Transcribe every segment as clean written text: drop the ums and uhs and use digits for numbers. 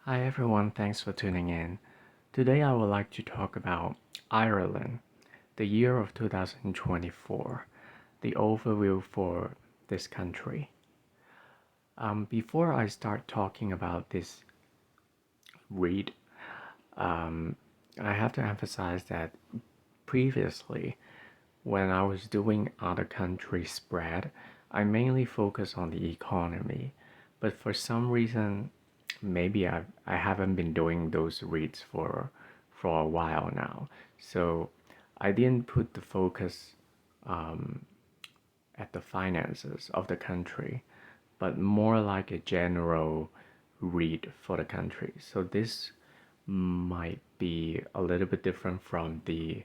Hi everyone, thanks for tuning in. Today I would like to talk about Ireland, the year of 2024, the overview for this country. Before I start talking about this read, um, I have to emphasize that previously, when I was doing other country spread, I mainly focus on the economy. But for some reason, maybe I haven't been doing those reads for a while now. So I didn't put the focus um, at the finances of the country, but more like a general read for the country. So this might be a little bit different from the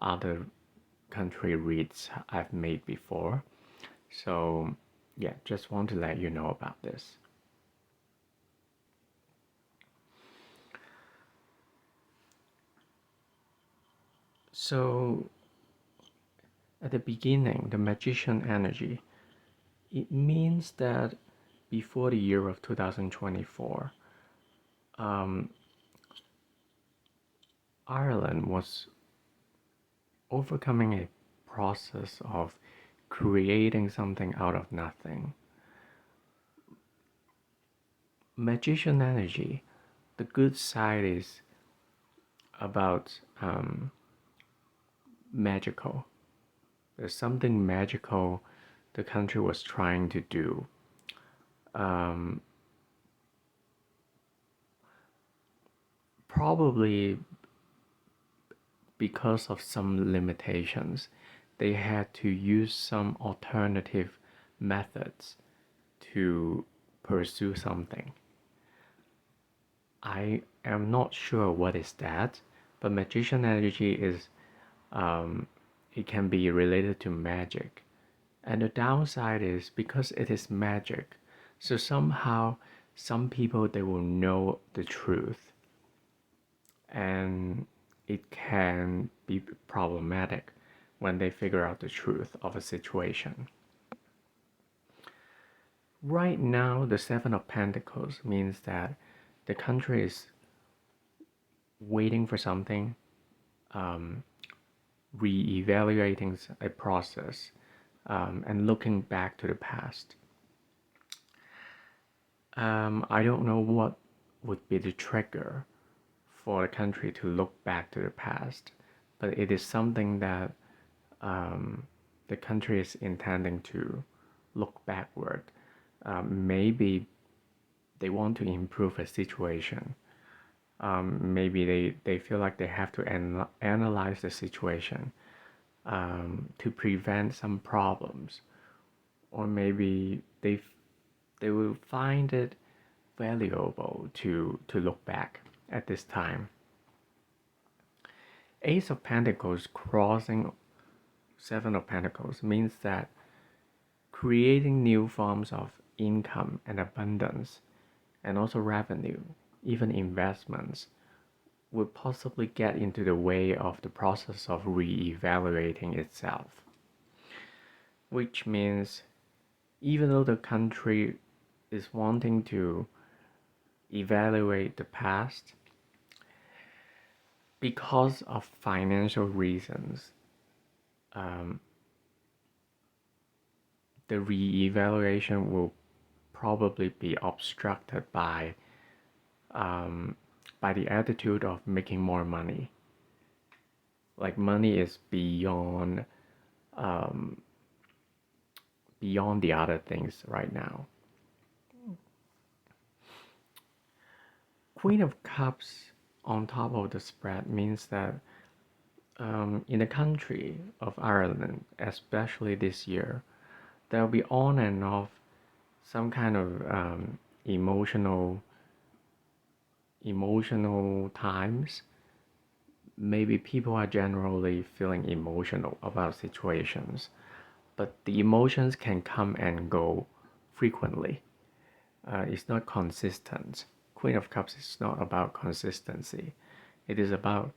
other country reads I've made before. So yeah, just want to let you know about this. So at the beginning, the magician energy, it means that before the year of 2024, um, Ireland was overcoming a process of creating something out of nothing. Magician energy, the good side is about magical. There's something magical the country was trying to do. Um, Probably because of some limitations, they had to use some alternative methods to pursue something. I am not sure what is that, but magician energy is it can be related to magic. And the downside is because it is magic, so somehow some people they will know the truth and it can be problematic when they figure out the truth of a situation. Right now, the Seven of Pentacles means that the country is waiting for something, um, re-evaluating a process, and looking back to the past. I don't know what would be the trigger for the country to look back to the past, but it is something that the country is intending to look backward. Maybe they want to improve a situation. Maybe they feel like they have to analyze the situation to prevent some problems, or maybe they will find it valuable to look back at this time. Ace of Pentacles crossing Seven of Pentacles means that creating new forms of income and abundance, and also revenue, even investments, would possibly get into the way of the process of re-evaluating itself. Which means even though the country is wanting to evaluate the past, because of financial reasons, um, the re-evaluation will probably be obstructed um, by the attitude of making more money. Like money is um, beyond the other things right now. Queen of Cups on top of the spread means that in the country of Ireland, especially this year, there'll be on and off some kind of emotional times. Maybe people are generally feeling emotional about situations, but the emotions can come and go frequently. It's not consistent. Queen of Cups is not about consistency. It is about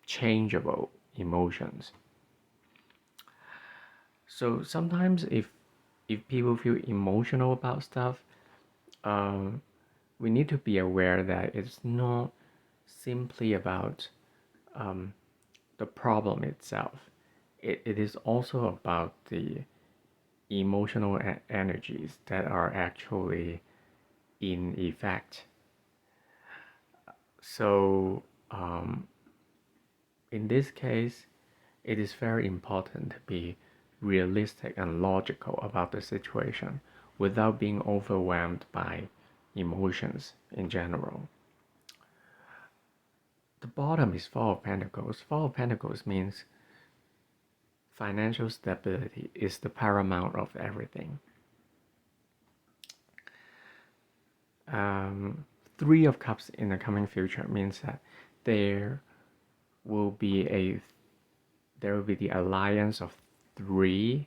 changeable emotions. So sometimes if people feel emotional about stuff, um, we need to be aware that it's not simply about the problem itself. It is also about the emotional energies that are actually in effect. So, in this case, it is very important to be realistic and logical about the situation without being overwhelmed by emotions in general. The bottom is Four of Pentacles. Four of Pentacles means financial stability is the paramount of everything. Three of Cups in the coming future means that there will be the alliance of three,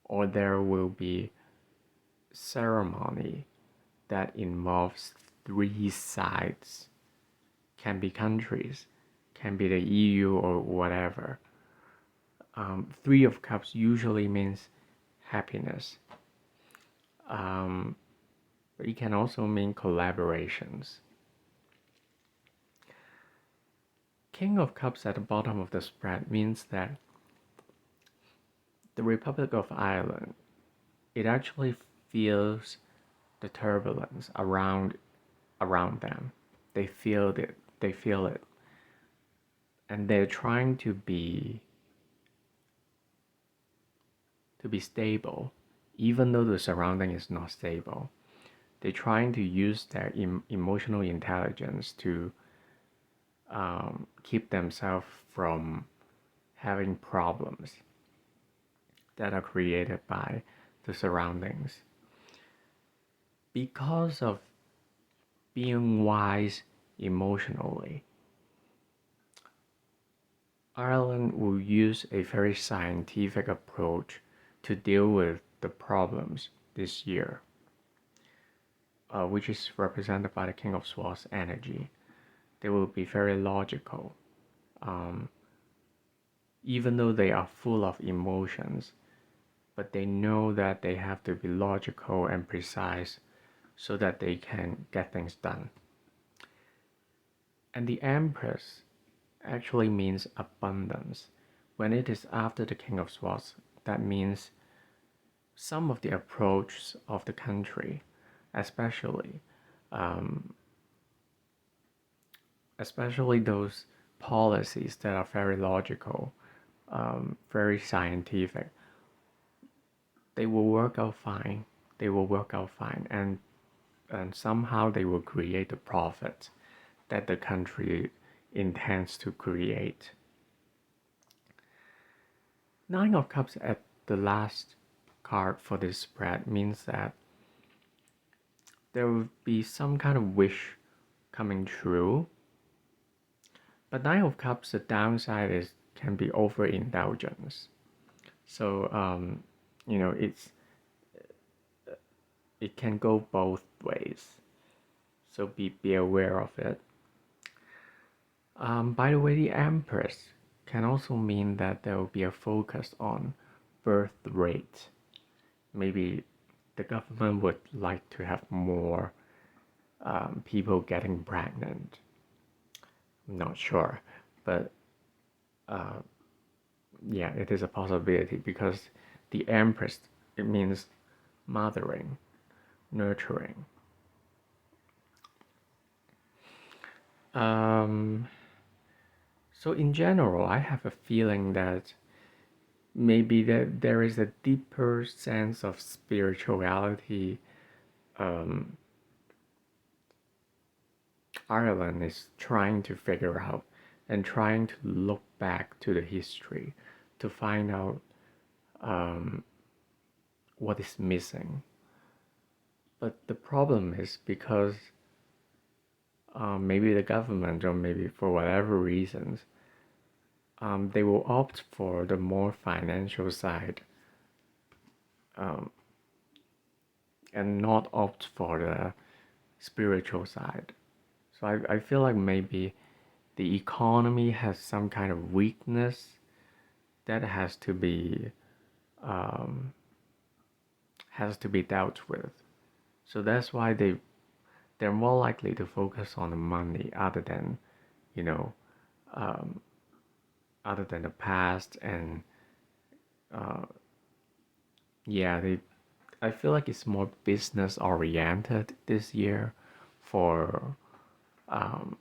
or there will be ceremony that involves three sides. Can be countries, can be the EU or whatever. Three of Cups usually means happiness. But it can also mean collaborations. King of Cups at the bottom of the spread means that the Republic of Ireland, it actually feels the turbulence around them. They feel it. They feel it, and they're trying to be stable, even though the surrounding is not stable. They're trying to use their emotional intelligence to keep themselves from having problems that are created by the surroundings. Because of being wise emotionally, Ireland will use a very scientific approach to deal with the problems this year, which is represented by the King of Swords energy. They will be very logical. Even though they are full of emotions, but they know that they have to be logical and precise so that they can get things done. And the Empress actually means abundance. When it is after the King of Swords, that means some of the approaches of the country, especially those policies that are very logical, very scientific, they will work out fine. They will work out fine, and somehow they will create the profit that the country intends to create. Nine of Cups at the last card for this spread means that there will be some kind of wish coming true. But Nine of Cups, the downside is can be overindulgence. So it can go both ways. So be aware of it. By the way, the Empress can also mean that there will be a focus on birth rate. Maybe the government would like to have more people getting pregnant. I'm not sure, but yeah, it is a possibility because the Empress, it means mothering, nurturing. So in general, I have a feeling that maybe that there is a deeper sense of spirituality. Ireland is trying to figure out and trying to look back to the history to find out what is missing. But the problem is because maybe the government, or maybe for whatever reasons, they will opt for the more financial side and not opt for the spiritual side. So I feel like maybe the economy has some kind of weakness that has to be dealt with. So that's why they they're more likely to focus on the money other than, you know, um, other than the past. And uh, yeah, I feel like it's more business oriented this year for um,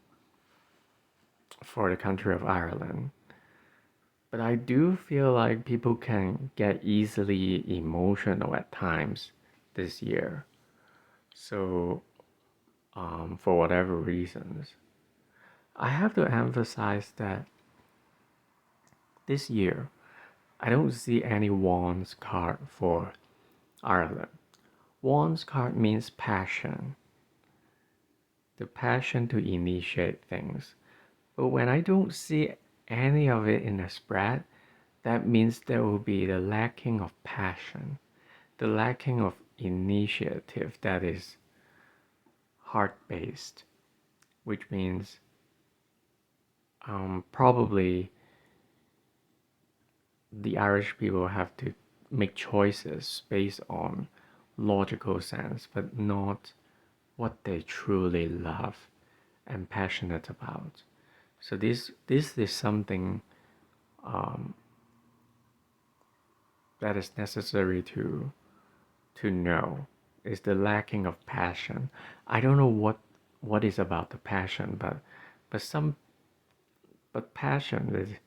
for the country of Ireland. But I do feel like people can get easily emotional at times this year. So, for whatever reasons, I have to emphasize that this year I don't see any wands card for Ireland. Wands card means passion, the passion to initiate things. But when I don't see any of it in the spread, that means there will be the lacking of passion, the lacking of initiative that is heart based, which means probably the Irish people have to make choices based on logical sense, but not what they truly love and passionate about. So this is something um, that is necessary to know is the lacking of passion. I don't know what is about the passion, but some but passion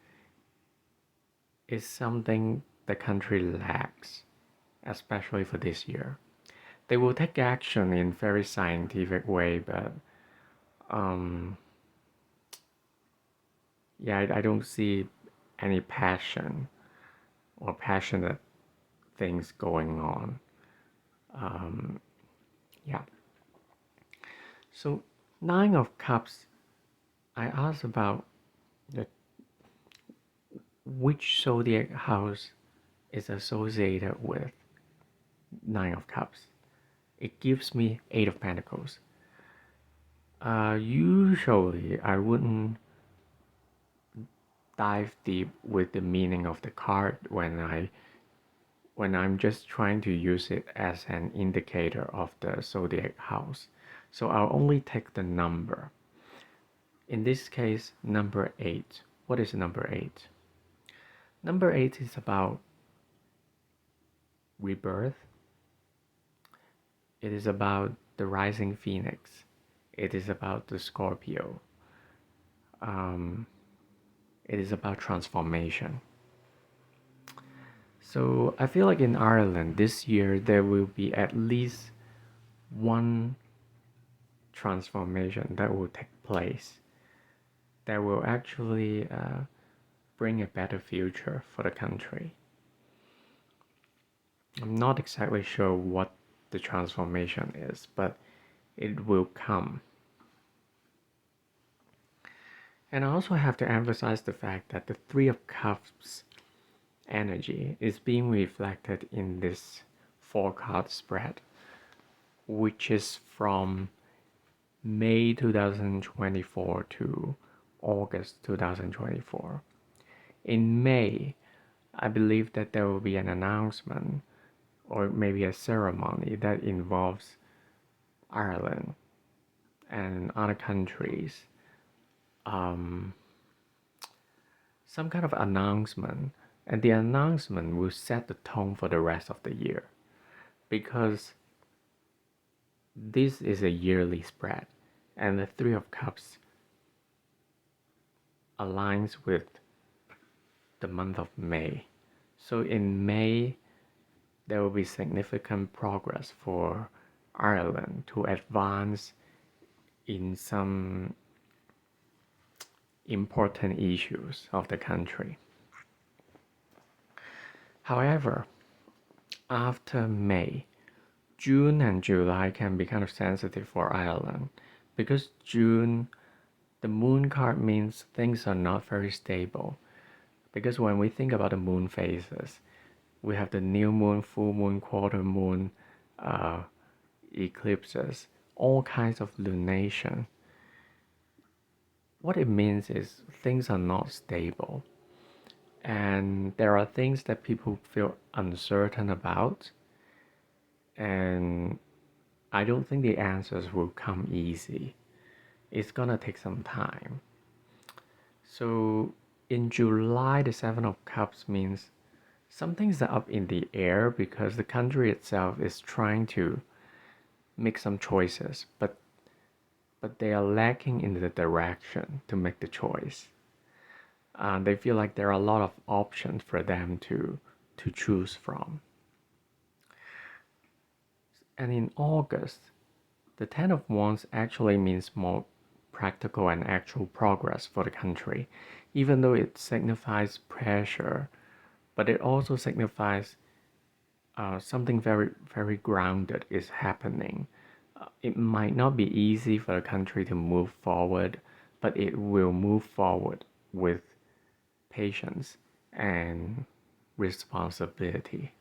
is something the country lacks, especially for this year. They will take action in very scientific way, but um, yeah, I don't see any passion or passionate things going on. Um, yeah. So Nine of Cups, I asked about the, which zodiac house is associated with Nine of Cups. It gives me Eight of Pentacles. Usually, I wouldn't dive deep with the meaning of the card when I'm just trying to use it as an indicator of the zodiac house. So I'll only take the number. In this case, number 8. What is number 8? Number 8 is about rebirth. It is about the rising phoenix. It is about the Scorpio. Um, it is about transformation. So I feel like in Ireland this year there will be at least one transformation that will take place that will actually bring a better future for the country. I'm not exactly sure what the transformation is, but it will come. And I also have to emphasize the fact that the Three of Cups energy is being reflected in this 4 card spread, which is from May 2024 to August 2024. In May, I believe that there will be an announcement or maybe a ceremony that involves Ireland and other countries. Um, some kind of announcement, and the announcement will set the tone for the rest of the year because this is a yearly spread, and the Three of Cups aligns with the month of May. So in May, there will be significant progress for Ireland to advance in some important issues of the country. However, after May, June and July can be kind of sensitive for Ireland because June, the moon card means things are not very stable. Because when we think about the moon phases, we have the new moon, full moon, quarter moon, uh, eclipses, all kinds of lunation. What it means is things are not stable. And there are things that people feel uncertain about. And I don't think the answers will come easy. It's gonna take some time. So in July, the Seven of Cups means something's up in the air because the country itself is trying to make some choices, but they are lacking in the direction to make the choice. They feel like there are a lot of options for them to choose from. And in August, the Ten of Wands actually means more practical and actual progress for the country, even though it signifies pressure, but it also signifies something very, very grounded is happening. It might not be easy for the country to move forward, but it will move forward with patience and responsibility.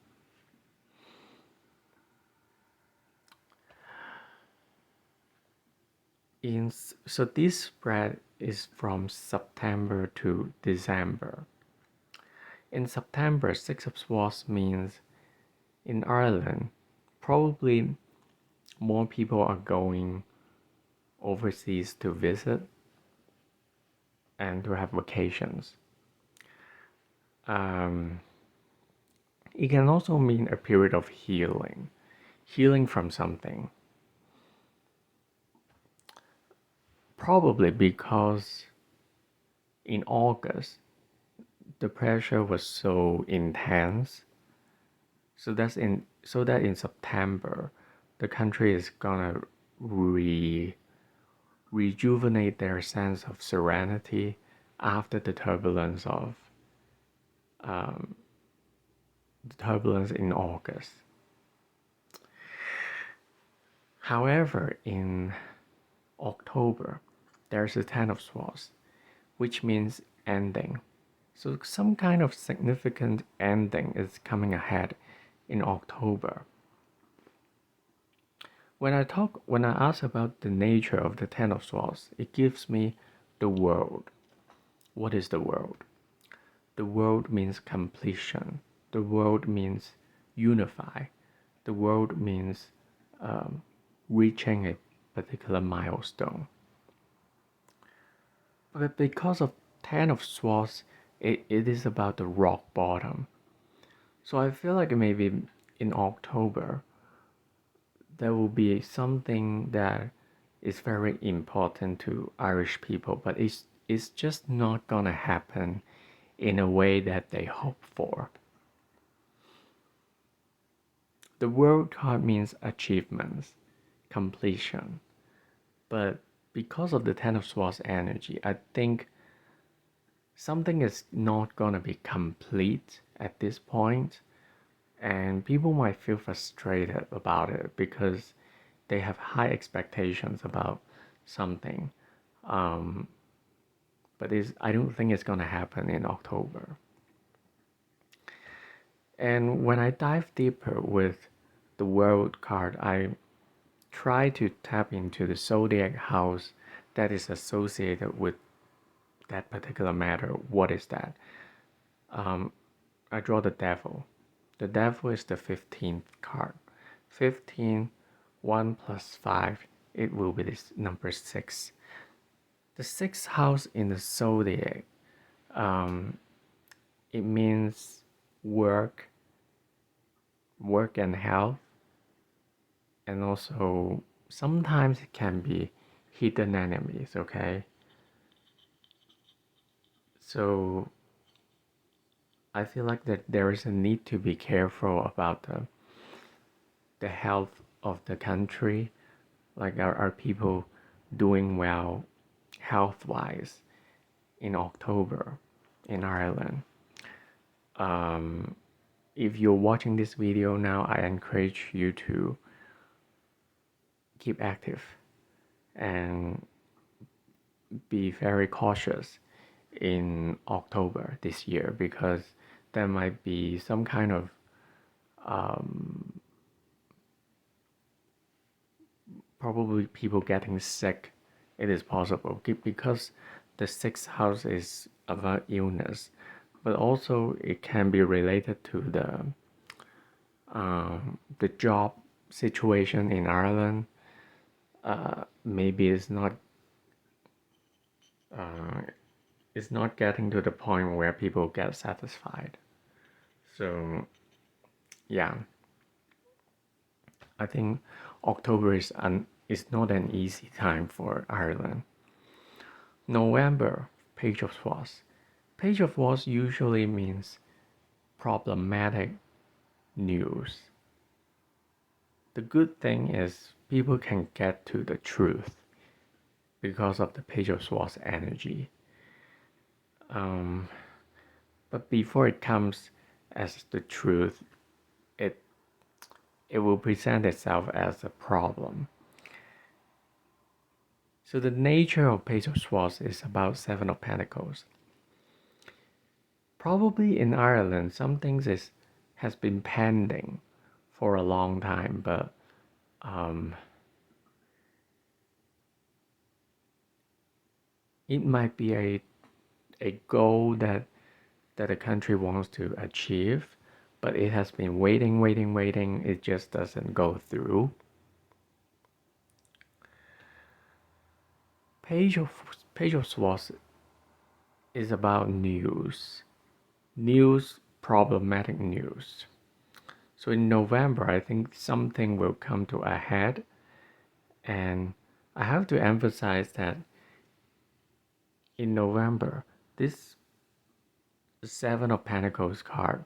So this spread is from September to December. In September, Six of Swords means in Ireland, probably more people are going overseas to visit and to have vacations. Um, it can also mean a period of healing from something. Probably because in August, the pressure was so intense. So that in September, the country is gonna rejuvenate their sense of serenity after um, the turbulence in August. However, in October, there's a Ten of Swords, which means ending. So some kind of significant ending is coming ahead in October. When I ask about the nature of the Ten of Swords, it gives me the world. What is the world? The world means completion. The world means unify. The world means reaching a particular milestone. But because of Ten of Swords, it is about the rock bottom. So I feel like maybe in October, there will be something that is very important to Irish people, but it's just not gonna happen in a way that they hope for. The world card means achievements, completion, but because of the Ten of Swords energy, I think something is not gonna be complete at this point, and people might feel frustrated about it because they have high expectations about something. But I don't think it's gonna happen in October. And when I dive deeper with the World card, I try to tap into the zodiac house that is associated with that particular matter. What is that? I draw the devil. The devil is the 15th card. 15, 1 plus 5, it will be this number 6. The 6th house in the zodiac, it means work and health, and also sometimes it can be hidden enemies, okay? So I feel like that there is a need to be careful about the health of the country. Like, are people doing well health wise in October in Ireland? If you're watching this video now, I encourage you to keep active and be very cautious in October this year, because there might be some kind of probably people getting sick. It is possible because the 6th house is about illness, but also it can be related to the job situation in Ireland maybe uh, is not getting to the point where people get satisfied. So yeah, I think October is not an easy time for Ireland. November, Page of Swords. Page of Swords usually means problematic news. The good thing is people can get to the truth because of the Page of Swords energy. But before it comes as the truth, it it will present itself as a problem. So the nature of Page of Swords is about Seven of Pentacles. Probably in Ireland, some things has been pending for a long time, but it might be a goal that a country wants to achieve, but it has been waiting. It just doesn't go through. Page of Page of Swords is about news, problematic news. So in November, I think something will come to a head, and I have to emphasize that in November, this Seven of Pentacles card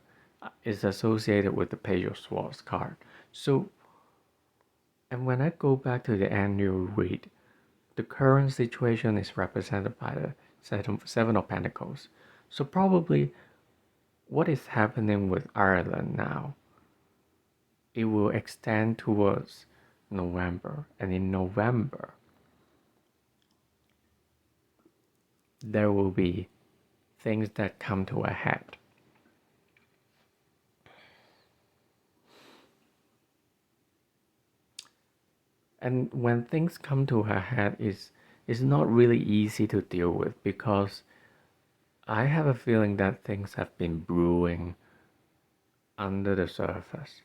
is associated with the Page of Swords card. So, and when I go back to the annual read, the current situation is represented by the Seven of Pentacles. So probably what is happening with Ireland now, it will extend towards November. And in November, there will be things that come to a head. And when things come to a head, is not really easy to deal with because I have a feeling that things have been brewing under the surface.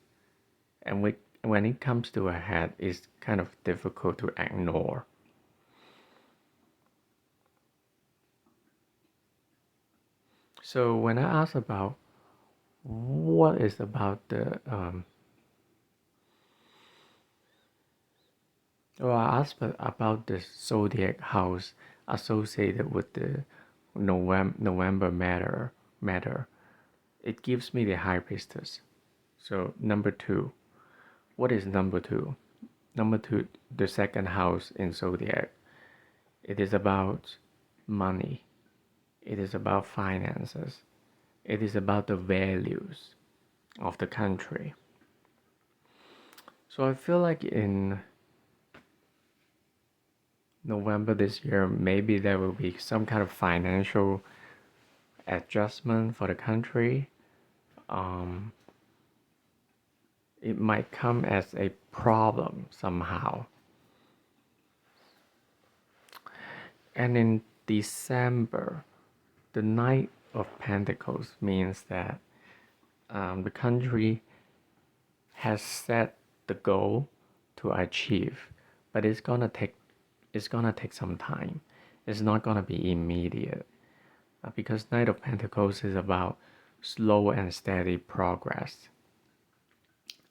And when it comes to a head, it's kind of difficult to ignore. So when I ask about what is about the well, I asked about the zodiac house associated with the November matter. It gives me the High Priestess. So number two, what is number two? Number two, the second house in zodiac. It is about money. It is about finances. It is about the values of the country. So I feel like in November this year, maybe there will be some kind of financial adjustment for the country. It might come as a problem somehow. And in December, the Knight of Pentacles means that the country has set the goal to achieve, but it's gonna take some time. It's not gonna be immediate because Knight of Pentacles is about slow and steady progress.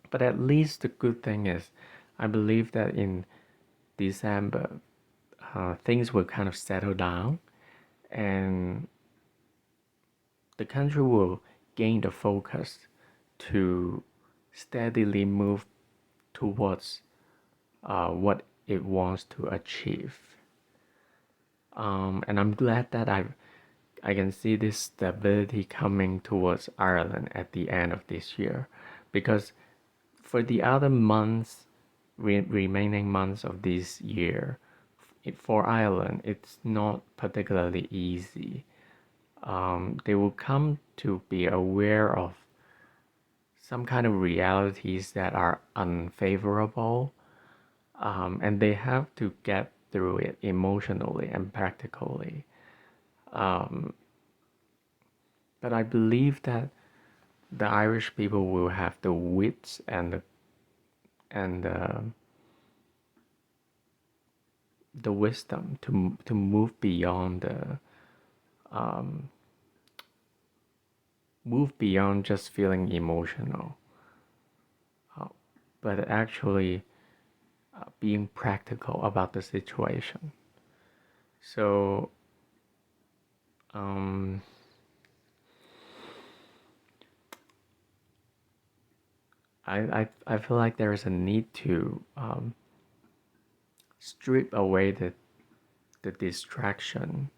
But at least the good thing is, I believe that in December, things will kind of settle down, and the country will gain the focus to steadily move towards what it wants to achieve. And I'm glad that I can see this stability coming towards Ireland at the end of this year, because for the other months, remaining months of this year, for Ireland, it's not particularly easy. They will come to be aware of some kind of realities that are unfavorable, and they have to get through it emotionally and practically. But I believe that the Irish people will have the wits and the and the wisdom to move beyond the move beyond just feeling emotional, but actually being practical about the situation. So um, I feel like there is a need to strip away the distraction,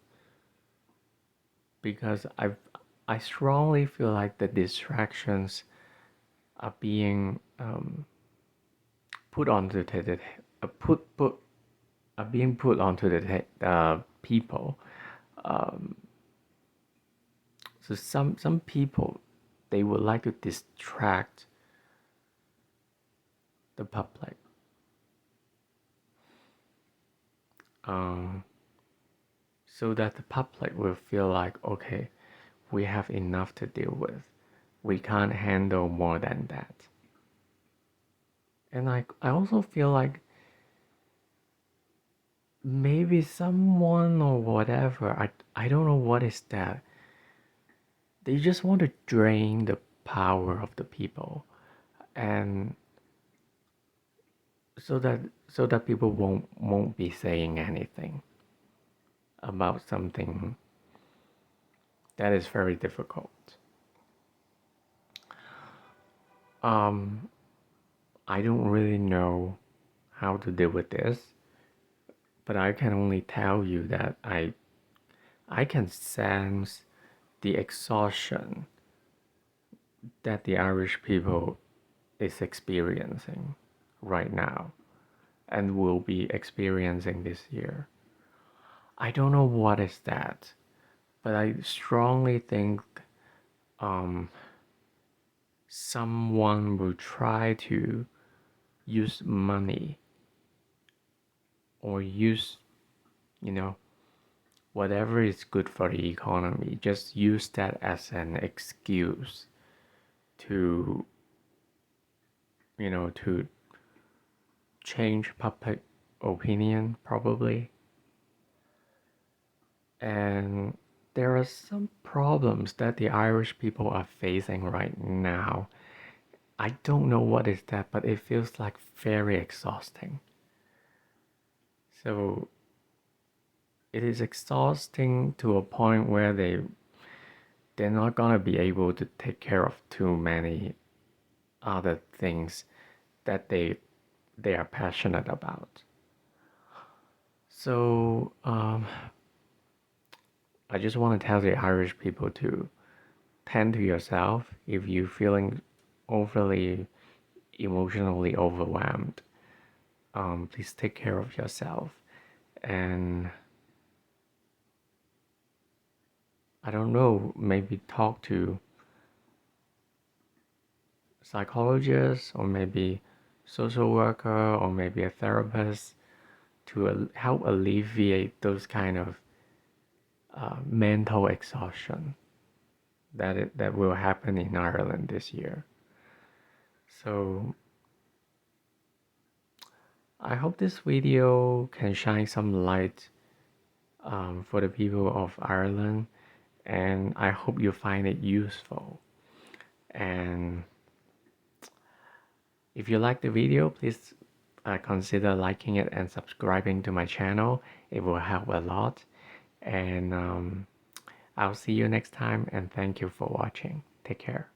because I strongly feel like the distractions are being put onto put are being put onto the people. Um, so some people, they would like to distract the public. Um, so that the public will feel like, okay, we have enough to deal with. We can't handle more than that. And I also feel like maybe someone or whatever, I don't know what is that. They just want to drain the power of the people, and so that people won't be saying anything about something that is very difficult. Um, I don't really know how to deal with this, but I can only tell you that I can sense the exhaustion that the Irish people is experiencing right now and will be experiencing this year. I don't know what is that, but I strongly think um, someone will try to use money or use, you know, whatever is good for the economy, just use that as an excuse to, to change public opinion, probably. And there are some problems that the Irish people are facing right now. I don't know what is that, but it feels like very exhausting. So it is exhausting to a point where they're not gonna be able to take care of too many other things that they are passionate about. So I just want to tell the Irish people to tend to yourself if you're feeling overly emotionally overwhelmed. Please take care of yourself, and I don't know, maybe talk to psychologist or maybe social worker or maybe a therapist to help alleviate those kind of mental exhaustion that will happen in Ireland this year. So I hope this video can shine some light for the people of Ireland, and I hope you find it useful. And if you like the video, please consider liking it and subscribing to my channel. It will help a lot. And I'll see you next time, and thank you for watching. Take care.